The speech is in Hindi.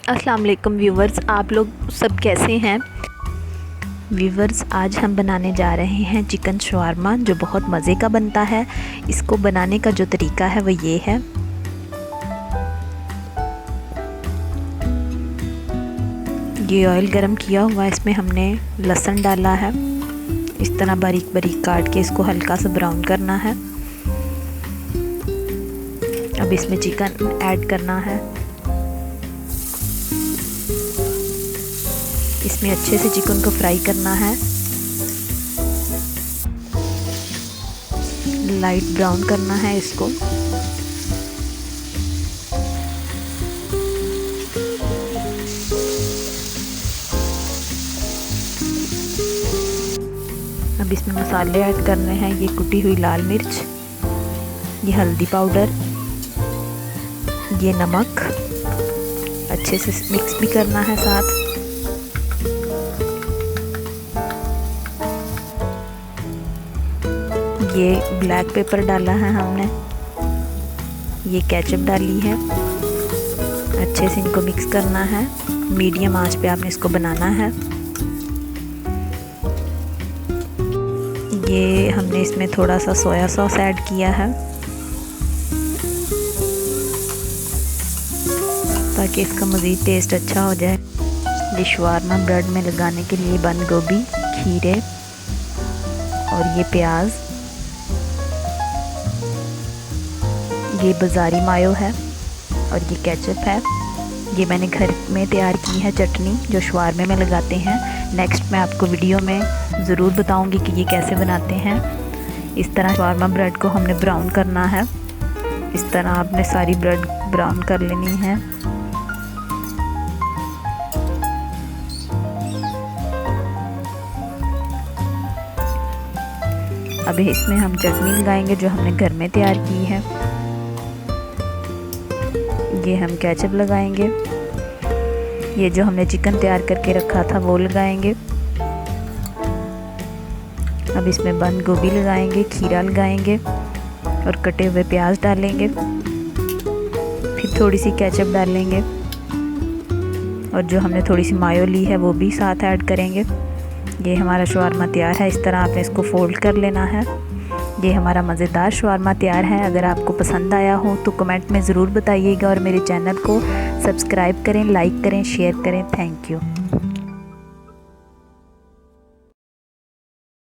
अस्सलाम वालेकुम व्यूवर्स, आप लोग सब कैसे हैं। व्यूवर्स, आज हम बनाने जा रहे हैं चिकन शवारमा, जो बहुत मज़े का बनता है। इसको बनाने का जो तरीका है वो ये है। ये ऑयल गरम किया हुआ है, इसमें हमने लहसुन डाला है। इस तरह बारीक बारीक काट के इसको हल्का सा ब्राउन करना है। अब इसमें चिकन ऐड करना है। इसमें अच्छे से चिकन को फ्राई करना है, लाइट ब्राउन करना है इसको। अब इसमें मसाले ऐड करने हैं। ये कुटी हुई लाल मिर्च, ये हल्दी पाउडर, ये नमक, अच्छे से मिक्स भी करना है साथ। ये ब्लैक पेपर डाला है हमने, ये केचप डाली है। अच्छे से इनको मिक्स करना है। मीडियम आंच पे आपने इसको बनाना है। ये हमने इसमें थोड़ा सा सोया सॉस ऐड किया है ताकि इसका मज़ीद टेस्ट अच्छा हो जाए। ये शवारमा ब्रेड में लगाने के लिए बंद गोभी, खीरे और ये प्याज, ये बाज़ारी मायो है और ये केचप है। ये मैंने घर में तैयार की है चटनी, जो शवारमे में लगाते हैं। नेक्स्ट मैं आपको वीडियो में ज़रूर बताऊंगी कि ये कैसे बनाते हैं। इस तरह शवारमा ब्रेड को हमने ब्राउन करना है। इस तरह आपने सारी ब्रेड ब्राउन कर लेनी है। अब इसमें हम चटनी लगाएंगे जो हमने घर में तैयार की है। ये हम केचप लगाएंगे। ये जो हमने चिकन तैयार करके रखा था वो लगाएंगे। अब इसमें बंद गोभी लगाएंगे, खीरा लगाएंगे और कटे हुए प्याज डालेंगे। फिर थोड़ी सी केचप डालेंगे और जो हमने थोड़ी सी मायो ली है वो भी साथ ऐड करेंगे। ये हमारा शवारमा तैयार है। इस तरह आपने इसको फोल्ड कर लेना है। ये हमारा मज़ेदार शवारमा तैयार है। अगर आपको पसंद आया हो तो कमेंट में ज़रूर बताइएगा और मेरे चैनल को सब्सक्राइब करें, लाइक करें, शेयर करें। Thank you.